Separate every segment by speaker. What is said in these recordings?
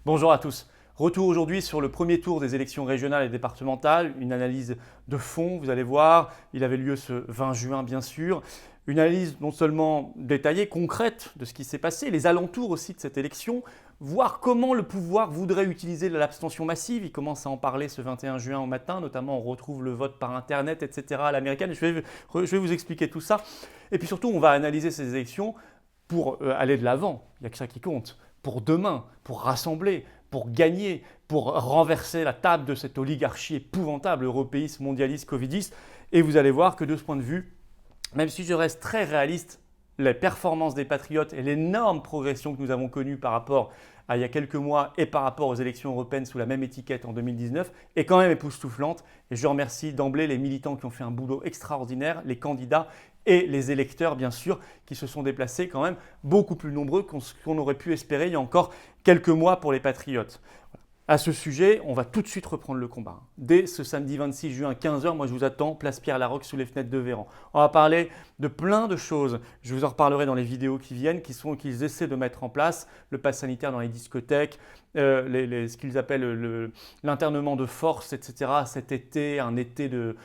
Speaker 1: Bonjour à tous. Retour aujourd'hui sur le premier tour des élections régionales et départementales, une analyse de fond, vous allez voir, il avait lieu ce 20 juin bien sûr, une analyse non seulement détaillée, concrète de ce qui s'est passé, les alentours aussi de cette élection, voir comment le pouvoir voudrait utiliser l'abstention massive, il commence à en parler ce 21 juin au matin, notamment on retrouve le vote par internet, etc. à l'américaine, je vais vous expliquer tout ça, et puis surtout on va analyser ces élections pour aller de l'avant, il n'y a que ça qui compte, pour demain, pour rassembler, pour gagner, pour renverser la table de cette oligarchie épouvantable, européiste, mondialiste, covidiste. Et vous allez voir que de ce point de vue, même si je reste très réaliste, les performances des Patriotes et l'énorme progression que nous avons connue par rapport à il y a quelques mois et par rapport aux élections européennes sous la même étiquette en 2019 est quand même époustouflante. Et je remercie d'emblée les militants qui ont fait un boulot extraordinaire, les candidats et les électeurs bien sûr qui se sont déplacés quand même beaucoup plus nombreux qu'on aurait pu espérer il y a encore quelques mois pour les Patriotes. À ce sujet, on va tout de suite reprendre le combat. Dès ce samedi 26 juin 15h, moi je vous attends, place Pierre-Laroque sous les fenêtres de Véran. On va parler de plein de choses. Je vous en reparlerai dans les vidéos qui viennent, qu'ils essaient de mettre en place, le pass sanitaire dans les discothèques, ce qu'ils appellent l'internement de force, etc. Cet été, un été de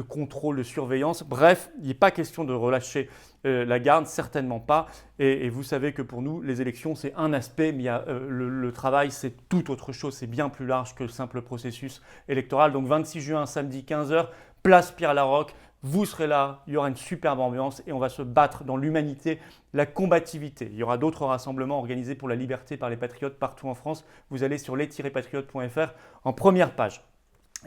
Speaker 1: contrôle, de surveillance. Bref, il n'est pas question de relâcher la garde, certainement pas. Et vous savez que pour nous, les élections, c'est un aspect, mais le travail, c'est tout autre chose. C'est bien plus large que le simple processus électoral. Donc 26 juin, samedi 15h, place Pierre-Laroque. Vous serez là, il y aura une superbe ambiance et on va se battre dans l'humanité, la combativité. Il y aura d'autres rassemblements organisés pour la liberté par les patriotes partout en France. Vous allez sur les-patriotes.fr en première page.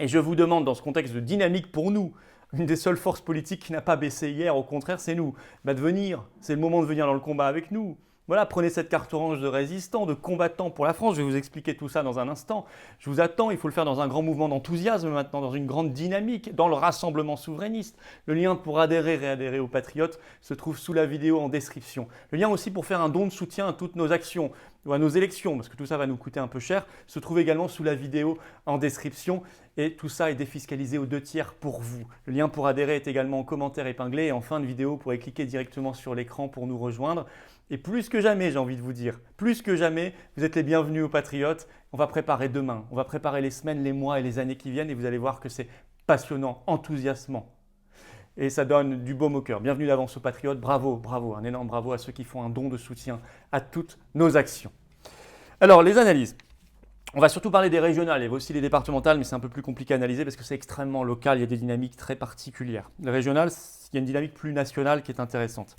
Speaker 1: Et je vous demande, dans ce contexte de dynamique pour nous, une des seules forces politiques qui n'a pas baissé hier, au contraire, c'est nous, de venir. C'est le moment de venir dans le combat avec nous. Voilà, prenez cette carte orange de résistant, de combattant pour la France. Je vais vous expliquer tout ça dans un instant. Je vous attends, il faut le faire dans un grand mouvement d'enthousiasme maintenant, dans une grande dynamique, dans le rassemblement souverainiste. Le lien pour adhérer, réadhérer aux Patriotes se trouve sous la vidéo en description. Le lien aussi pour faire un don de soutien à toutes nos actions ou à nos élections, parce que tout ça va nous coûter un peu cher, se trouve également sous la vidéo en description. Et tout ça est défiscalisé aux 2/3 pour vous. Le lien pour adhérer est également en commentaire épinglé et en fin de vidéo, vous pourrez cliquer directement sur l'écran pour nous rejoindre. Et plus que jamais, j'ai envie de vous dire, plus que jamais, vous êtes les bienvenus aux Patriotes. On va préparer demain, on va préparer les semaines, les mois et les années qui viennent et vous allez voir que c'est passionnant, enthousiasmant. Et ça donne du baume au cœur. Bienvenue d'avance aux Patriotes, bravo, bravo, un énorme bravo à ceux qui font un don de soutien à toutes nos actions. Alors, les analyses. On va surtout parler des régionales, il y a aussi les départementales, mais c'est un peu plus compliqué à analyser parce que c'est extrêmement local, il y a des dynamiques très particulières. Les régionales, il y a une dynamique plus nationale qui est intéressante.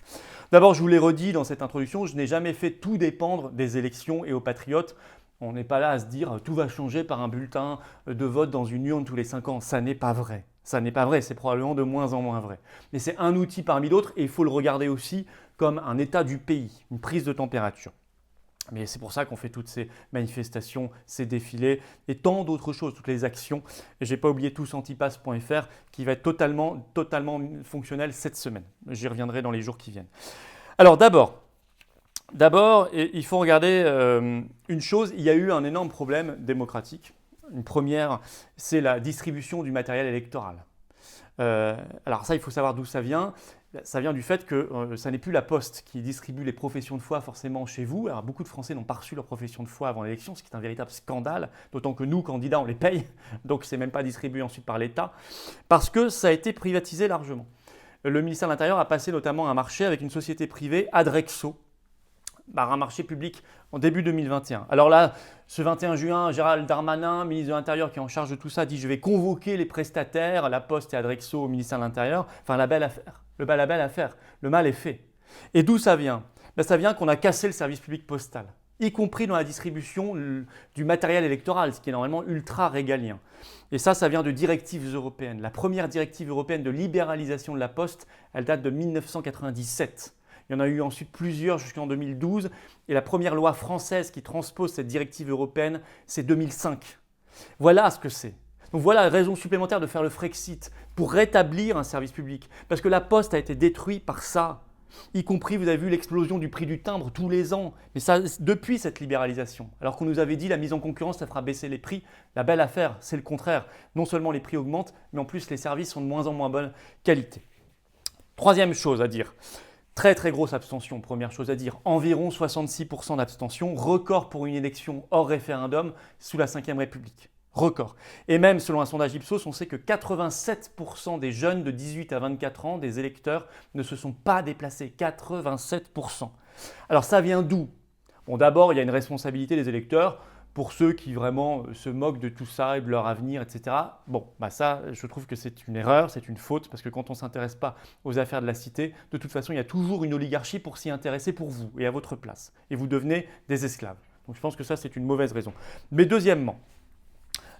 Speaker 1: D'abord, je vous l'ai redit dans cette introduction, je n'ai jamais fait tout dépendre des élections et aux patriotes. On n'est pas là à se dire tout va changer par un bulletin de vote dans une urne tous les 5 ans. Ça n'est pas vrai. Ça n'est pas vrai, c'est probablement de moins en moins vrai. Mais c'est un outil parmi d'autres et il faut le regarder aussi comme un état du pays, une prise de température. Mais c'est pour ça qu'on fait toutes ces manifestations, ces défilés et tant d'autres choses, toutes les actions. Et je n'ai pas oublié tousantipass.fr qui va être totalement fonctionnel cette semaine. J'y reviendrai dans les jours qui viennent. Alors d'abord, il faut regarder une chose. Il y a eu un énorme problème démocratique. Une première, c'est la distribution du matériel électoral. Alors ça, il faut savoir d'où ça vient. Ça vient du fait que ça n'est plus la Poste qui distribue les professions de foi forcément chez vous. Alors beaucoup de Français n'ont pas reçu leur profession de foi avant l'élection, ce qui est un véritable scandale, d'autant que nous, candidats, on les paye, donc ce n'est même pas distribué ensuite par l'État, parce que ça a été privatisé largement. Le ministère de l'Intérieur a passé notamment un marché avec une société privée, Adrexo, par un marché public en début 2021. Alors là, ce 21 juin, Gérald Darmanin, ministre de l'Intérieur qui est en charge de tout ça, dit « je vais convoquer les prestataires, la Poste et Adrexo au ministère de l'Intérieur ». Enfin, la belle affaire. La belle affaire. Le mal est fait. Et d'où ça vient? Ça vient qu'on a cassé le service public postal, y compris dans la distribution du matériel électoral, ce qui est normalement ultra régalien. Et ça vient de directives européennes. La première directive européenne de libéralisation de la Poste, elle date de 1997. Il y en a eu ensuite plusieurs jusqu'en 2012 et la première loi française qui transpose cette directive européenne, c'est 2005. Voilà ce que c'est. Donc voilà raison supplémentaire de faire le Frexit pour rétablir un service public parce que la Poste a été détruite par ça. Y compris, vous avez vu l'explosion du prix du timbre tous les ans, mais ça depuis cette libéralisation. Alors qu'on nous avait dit la mise en concurrence, ça fera baisser les prix. La belle affaire, c'est le contraire. Non seulement les prix augmentent, mais en plus les services sont de moins en moins bonne qualité. Troisième chose à dire. Très très grosse abstention, première chose à dire. Environ 66% d'abstention, record pour une élection hors référendum sous la Ve République. Record. Et même selon un sondage Ipsos, on sait que 87% des jeunes de 18 à 24 ans, des électeurs, ne se sont pas déplacés. 87%. Alors ça vient d'où? Bon, d'abord, il y a une responsabilité des électeurs pour ceux qui vraiment se moquent de tout ça et de leur avenir, etc. Bon, ça, je trouve que c'est une erreur, c'est une faute, parce que quand on ne s'intéresse pas aux affaires de la cité, de toute façon, il y a toujours une oligarchie pour s'y intéresser pour vous et à votre place. Et vous devenez des esclaves. Donc je pense que ça, c'est une mauvaise raison. Mais deuxièmement,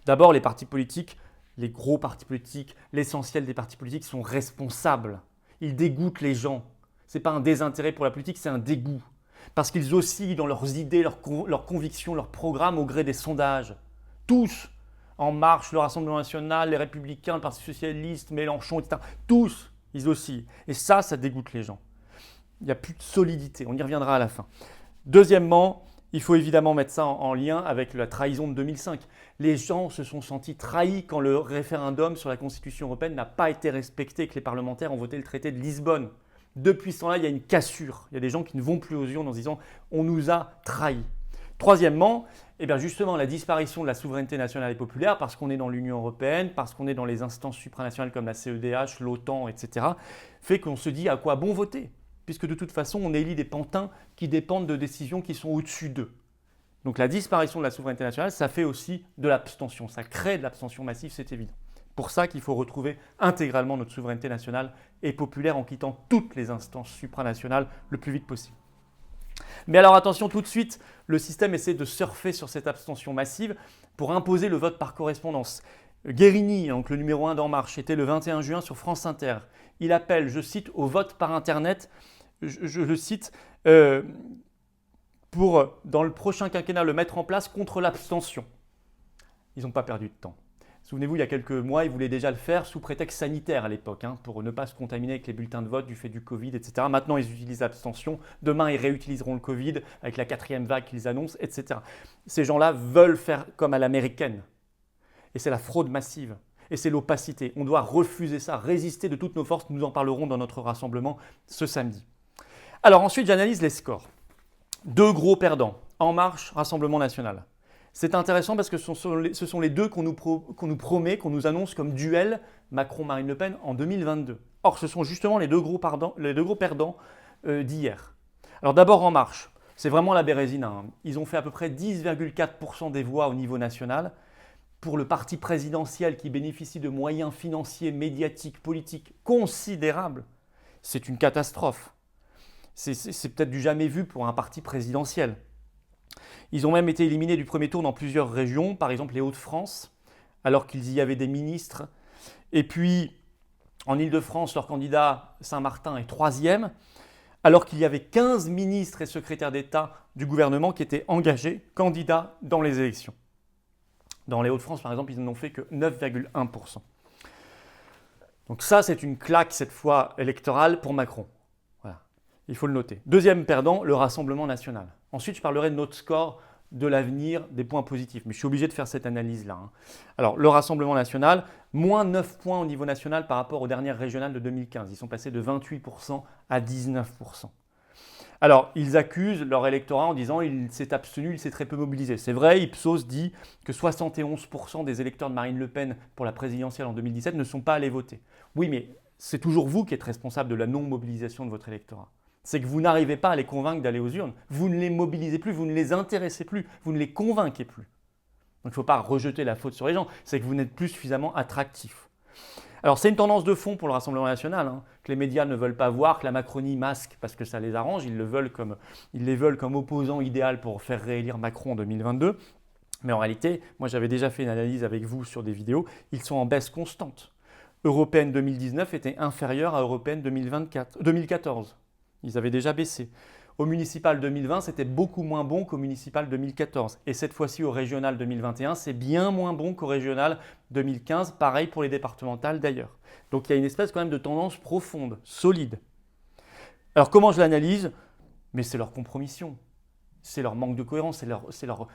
Speaker 1: d'abord, les partis politiques, les gros partis politiques, l'essentiel des partis politiques sont responsables. Ils dégoûtent les gens. Ce n'est pas un désintérêt pour la politique, c'est un dégoût. Parce qu'ils oscillent dans leurs idées, leurs convictions, leurs programmes au gré des sondages. Tous, En Marche, le Rassemblement National, les Républicains, le Parti Socialiste, Mélenchon, etc. Tous, ils oscillent. Et ça dégoûte les gens. Il n'y a plus de solidité, on y reviendra à la fin. Deuxièmement, il faut évidemment mettre ça en lien avec la trahison de 2005. Les gens se sont sentis trahis quand le référendum sur la Constitution européenne n'a pas été respecté et que les parlementaires ont voté le traité de Lisbonne. Depuis ce temps-là, il y a une cassure. Il y a des gens qui ne vont plus aux urnes en se disant « on nous a trahis ». Troisièmement, justement, la disparition de la souveraineté nationale et populaire, parce qu'on est dans l'Union européenne, parce qu'on est dans les instances supranationales comme la CEDH, l'OTAN, etc., fait qu'on se dit à quoi bon voter, puisque de toute façon, on élit des pantins qui dépendent de décisions qui sont au-dessus d'eux. Donc la disparition de la souveraineté nationale, ça fait aussi de l'abstention, ça crée de l'abstention massive, c'est évident. Pour ça qu'il faut retrouver intégralement notre souveraineté nationale et populaire en quittant toutes les instances supranationales le plus vite possible. Mais alors attention, tout de suite, le système essaie de surfer sur cette abstention massive pour imposer le vote par correspondance. Guérini, donc le numéro 1 d'En Marche, était le 21 juin sur France Inter. Il appelle, je cite, au vote par Internet, je le cite, pour, dans le prochain quinquennat, le mettre en place contre l'abstention. Ils n'ont pas perdu de temps. Souvenez-vous, il y a quelques mois, ils voulaient déjà le faire sous prétexte sanitaire à l'époque, pour ne pas se contaminer avec les bulletins de vote du fait du Covid, etc. Maintenant, ils utilisent l'abstention. Demain, ils réutiliseront le Covid avec la 4e vague qu'ils annoncent, etc. Ces gens-là veulent faire comme à l'américaine. Et c'est la fraude massive. Et c'est l'opacité. On doit refuser ça, résister de toutes nos forces. Nous en parlerons dans notre rassemblement ce samedi. Alors ensuite, j'analyse les scores. 2 gros perdants. En Marche, Rassemblement National. C'est intéressant parce que ce sont les deux qu'on nous promet, qu'on nous annonce comme duel Macron-Marine Le Pen en 2022. Or, ce sont justement les deux gros perdants d'hier. Alors d'abord En Marche, c'est vraiment la Bérésina. Ils ont fait à peu près 10,4% des voix au niveau national. Pour le parti présidentiel qui bénéficie de moyens financiers, médiatiques, politiques considérables, c'est une catastrophe. C'est peut-être du jamais vu pour un parti présidentiel. Ils ont même été éliminés du premier tour dans plusieurs régions, par exemple les Hauts-de-France, alors qu'ils y avaient des ministres. Et puis, en Île-de-France, leur candidat Saint-Martin est 3e, alors qu'il y avait 15 ministres et secrétaires d'État du gouvernement qui étaient engagés, candidats dans les élections. Dans les Hauts-de-France, par exemple, ils n'en ont fait que 9,1%. Donc ça, c'est une claque, cette fois électorale, pour Macron. Voilà. Il faut le noter. Deuxième perdant, le Rassemblement National. Ensuite, je parlerai de notre score, de l'avenir, des points positifs. Mais je suis obligé de faire cette analyse-là. Alors, le Rassemblement National, moins 9 points au niveau national par rapport aux dernières régionales de 2015. Ils sont passés de 28% à 19%. Alors, ils accusent leur électorat en disant qu'il s'est abstenu, il s'est très peu mobilisé. C'est vrai, Ipsos dit que 71% des électeurs de Marine Le Pen pour la présidentielle en 2017 ne sont pas allés voter. Oui, mais c'est toujours vous qui êtes responsable de la non-mobilisation de votre électorat. C'est que vous n'arrivez pas à les convaincre d'aller aux urnes. Vous ne les mobilisez plus, vous ne les intéressez plus, vous ne les convainquez plus. Donc il ne faut pas rejeter la faute sur les gens, c'est que vous n'êtes plus suffisamment attractif. Alors c'est une tendance de fond pour le Rassemblement National, que les médias ne veulent pas voir, que la Macronie masque parce que ça les arrange, ils les veulent comme opposant idéal pour faire réélire Macron en 2022. Mais en réalité, moi j'avais déjà fait une analyse avec vous sur des vidéos, ils sont en baisse constante. Européenne 2019 était inférieure à Européenne 2014. Ils avaient déjà baissé. Au municipal 2020, c'était beaucoup moins bon qu'au municipal 2014. Et cette fois-ci, au régional 2021, c'est bien moins bon qu'au régional 2015. Pareil pour les départementales d'ailleurs. Donc il y a une espèce quand même de tendance profonde, solide. Alors comment je l'analyse? Mais c'est leur compromission. C'est leur manque de cohérence, c'est leurs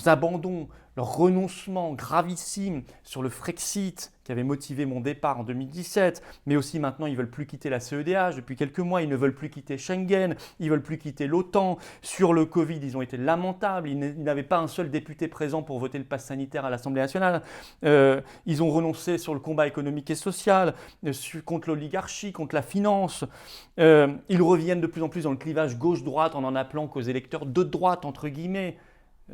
Speaker 1: abandons, leur renoncement gravissime sur le Frexit, qui avait motivé mon départ en 2017, mais aussi maintenant ils ne veulent plus quitter la CEDH depuis quelques mois, ils ne veulent plus quitter Schengen, ils ne veulent plus quitter l'OTAN. Sur le Covid, ils ont été lamentables, ils n'avaient pas un seul député présent pour voter le pass sanitaire à l'Assemblée nationale. Ils ont renoncé sur le combat économique et social, contre l'oligarchie, contre la finance. Ils reviennent de plus en plus dans le clivage gauche-droite en appelant qu'aux électeurs de droite, entre guillemets.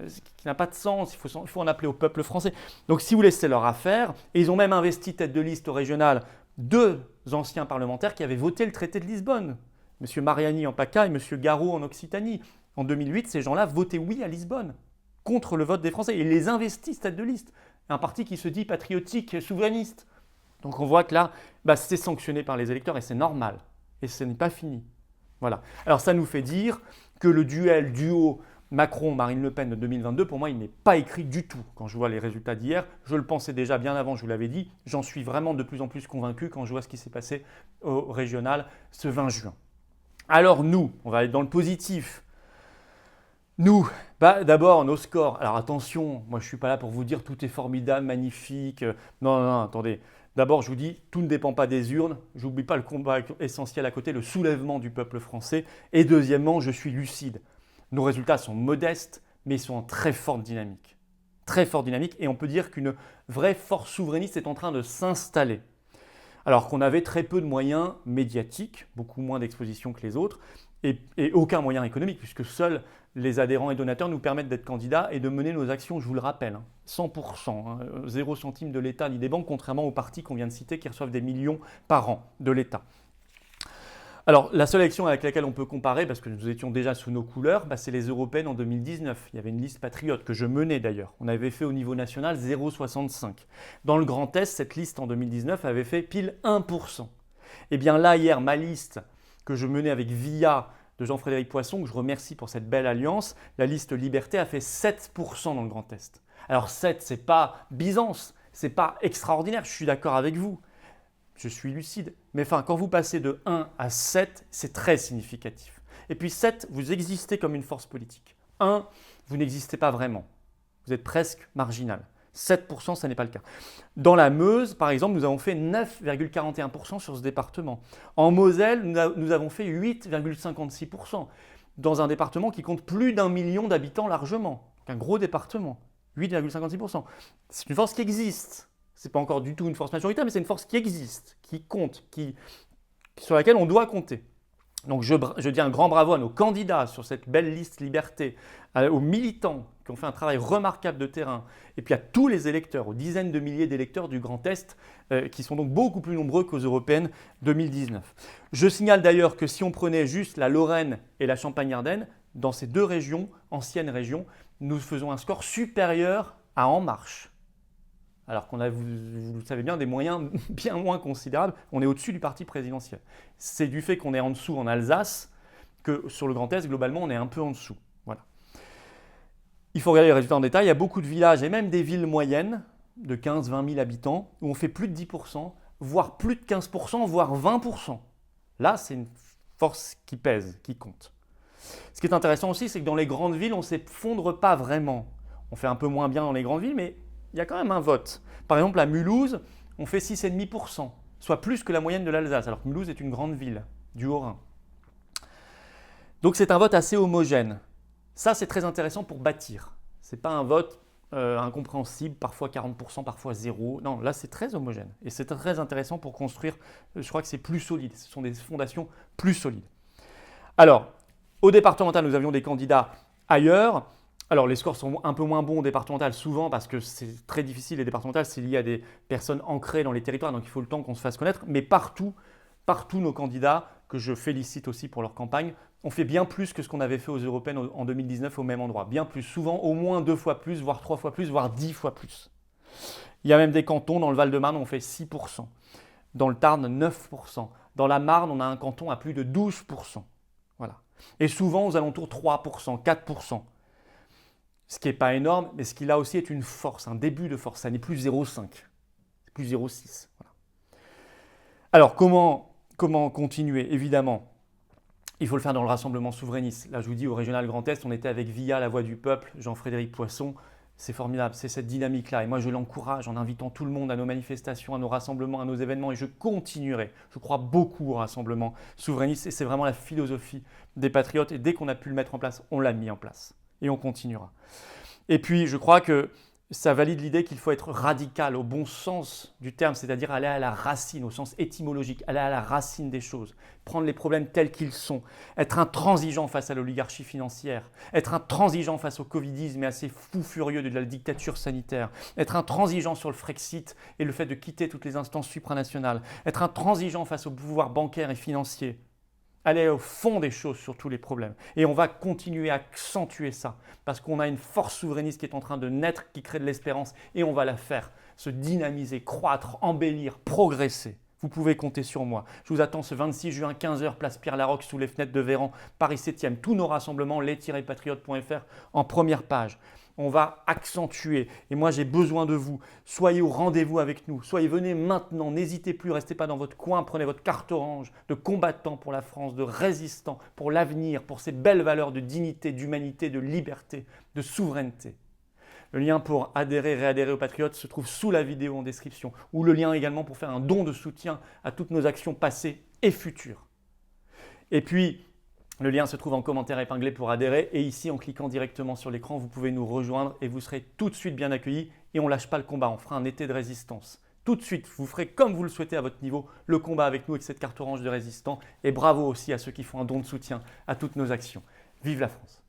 Speaker 1: Ce qui n'a pas de sens, il faut en appeler au peuple français. Donc si vous voulez, c'est leur affaire. Et ils ont même investi tête de liste au régional 2 anciens parlementaires qui avaient voté le traité de Lisbonne. M. Mariani en PACA et M. Garot en Occitanie. En 2008, ces gens-là votaient oui à Lisbonne, contre le vote des Français. Et ils les investissent tête de liste. Un parti qui se dit patriotique, souverainiste. Donc on voit que là, c'est sanctionné par les électeurs et c'est normal. Et ce n'est pas fini. Voilà. Alors ça nous fait dire que le duo Macron-Marine Le Pen de 2022, pour moi, il n'est pas écrit du tout. Quand je vois les résultats d'hier, je le pensais déjà bien avant, je vous l'avais dit. J'en suis vraiment de plus en plus convaincu quand je vois ce qui s'est passé au régional ce 20 juin. Alors nous, on va être dans le positif. Nous, d'abord nos scores. Alors attention, moi je ne suis pas là pour vous dire tout est formidable, magnifique. Non, attendez. D'abord, je vous dis, tout ne dépend pas des urnes. Je n'oublie pas le combat essentiel à côté, le soulèvement du peuple français. Et deuxièmement, je suis lucide. Nos résultats sont modestes, mais ils sont en très forte dynamique. Très forte dynamique, et on peut dire qu'une vraie force souverainiste est en train de s'installer. Alors qu'on avait très peu de moyens médiatiques, beaucoup moins d'exposition que les autres, et aucun moyen économique, puisque seuls les adhérents et donateurs nous permettent d'être candidats et de mener nos actions, je vous le rappelle, 100%, 0 centime de l'État ni des banques, contrairement aux partis qu'on vient de citer qui reçoivent des millions par an de l'État. Alors, la seule élection avec laquelle on peut comparer, parce que nous étions déjà sous nos couleurs, c'est les européennes en 2019. Il y avait une liste patriote que je menais d'ailleurs. On avait fait au niveau national 0,65. Dans le Grand Est, cette liste en 2019 avait fait pile 1%. Et bien là, hier, ma liste que je menais avec VIA de Jean-Frédéric Poisson, que je remercie pour cette belle alliance, la liste Liberté a fait 7% dans le Grand Est. Alors 7, ce n'est pas Byzance, ce n'est pas extraordinaire, je suis d'accord avec vous. Je suis lucide. Mais quand vous passez de 1 à 7, c'est très significatif. Et puis 7, vous existez comme une force politique. 1, vous n'existez pas vraiment. Vous êtes presque marginal. 7%, ça n'est pas le cas. Dans la Meuse, par exemple, nous avons fait 9,41% sur ce département. En Moselle, nous avons fait 8,56%. Dans un département qui compte plus d'1 million d'habitants largement. Un gros département. 8,56%. C'est une force qui existe. Ce n'est pas encore du tout une force majoritaire, mais c'est une force qui existe, qui compte, sur laquelle on doit compter. Donc je dis un grand bravo à nos candidats sur cette belle liste Liberté, aux militants qui ont fait un travail remarquable de terrain, et puis à tous les électeurs, aux dizaines de milliers d'électeurs du Grand Est, qui sont donc beaucoup plus nombreux qu'aux européennes 2019. Je signale d'ailleurs que si on prenait juste la Lorraine et la Champagne-Ardenne, dans ces 2 régions, anciennes régions, nous faisons un score supérieur à En Marche. Alors qu'on a, vous le savez bien, des moyens bien moins considérables. On est au-dessus du parti présidentiel. C'est du fait qu'on est en dessous en Alsace que sur le Grand Est, globalement, on est un peu en dessous. Voilà. Il faut regarder les résultats en détail. Il y a beaucoup de villages et même des villes moyennes de 15-20 000 habitants où on fait plus de 10%, voire plus de 15%, voire 20%. Là, c'est une force qui pèse, qui compte. Ce qui est intéressant aussi, c'est que dans les grandes villes, on ne s'effondre pas vraiment. On fait un peu moins bien dans les grandes villes, mais il y a quand même un vote. Par exemple, à Mulhouse, on fait 6,5%, soit plus que la moyenne de l'Alsace, alors que Mulhouse est une grande ville du Haut-Rhin. Donc c'est un vote assez homogène. Ça, c'est très intéressant pour bâtir. Ce n'est pas un vote incompréhensible, parfois 40%, parfois 0%. Non, là, c'est très homogène. Et c'est très intéressant pour construire, je crois que c'est plus solide. Ce sont des fondations plus solides. Alors, au départemental, nous avions des candidats ailleurs. Alors, les scores sont un peu moins bons au départemental, souvent parce que c'est très difficile. Les départementales, c'est lié à des personnes ancrées dans les territoires, donc il faut le temps qu'on se fasse connaître. Mais partout, nos candidats, que je félicite aussi pour leur campagne, ont fait bien plus que ce qu'on avait fait aux européennes en 2019 au même endroit. Bien plus, souvent au moins 2 fois plus, voire 3 fois plus, voire 10 fois plus. Il y a même des cantons, dans le Val-de-Marne, on fait 6%. Dans le Tarn, 9%. Dans la Marne, on a un canton à plus de 12%. Voilà. Et souvent aux alentours 3%, 4%. Ce qui n'est pas énorme, mais ce qui là aussi est une force, un début de force. Ça n'est plus 0,5, c'est plus 0,6. Voilà. Alors, comment continuer? Évidemment, il faut le faire dans le rassemblement souverainiste. Là, je vous dis, au Régional Grand Est, on était avec VIA, la Voix du Peuple, Jean-Frédéric Poisson. C'est formidable, c'est cette dynamique-là. Et moi, je l'encourage en invitant tout le monde à nos manifestations, à nos rassemblements, à nos événements. Et je continuerai. Je crois beaucoup au rassemblement souverainiste. Et c'est vraiment la philosophie des patriotes. Et dès qu'on a pu le mettre en place, on l'a mis en place. Et on continuera. Et puis, je crois que ça valide l'idée qu'il faut être radical au bon sens du terme, c'est-à-dire aller à la racine, au sens étymologique, aller à la racine des choses, prendre les problèmes tels qu'ils sont, être intransigeant face à l'oligarchie financière, être intransigeant face au covidisme et à ces fous furieux de la dictature sanitaire, être intransigeant sur le Frexit et le fait de quitter toutes les instances supranationales, être intransigeant face au pouvoir bancaire et financier, aller au fond des choses sur tous les problèmes. Et on va continuer à accentuer ça, parce qu'on a une force souverainiste qui est en train de naître, qui crée de l'espérance, et on va la faire se dynamiser, croître, embellir, progresser. Vous pouvez compter sur moi. Je vous attends ce 26 juin, 15h, place Pierre-Laroque, sous les fenêtres de Véran, Paris 7e. Tous nos rassemblements, les-patriotes.fr, en première page. On va accentuer. Et moi, j'ai besoin de vous. Soyez au rendez-vous avec nous. Venez maintenant. N'hésitez plus. Restez pas dans votre coin. Prenez votre carte orange de combattant pour la France, de résistant, pour l'avenir, pour ces belles valeurs de dignité, d'humanité, de liberté, de souveraineté. Le lien pour adhérer, réadhérer aux Patriotes se trouve sous la vidéo en description, ou le lien également pour faire un don de soutien à toutes nos actions passées et futures. Et puis, le lien se trouve en commentaire épinglé pour adhérer, et ici, en cliquant directement sur l'écran, vous pouvez nous rejoindre et vous serez tout de suite bien accueillis, et on ne lâche pas le combat, on fera un été de résistance. Tout de suite, vous ferez comme vous le souhaitez à votre niveau, le combat avec nous avec cette carte orange de résistant, et bravo aussi à ceux qui font un don de soutien à toutes nos actions. Vive la France!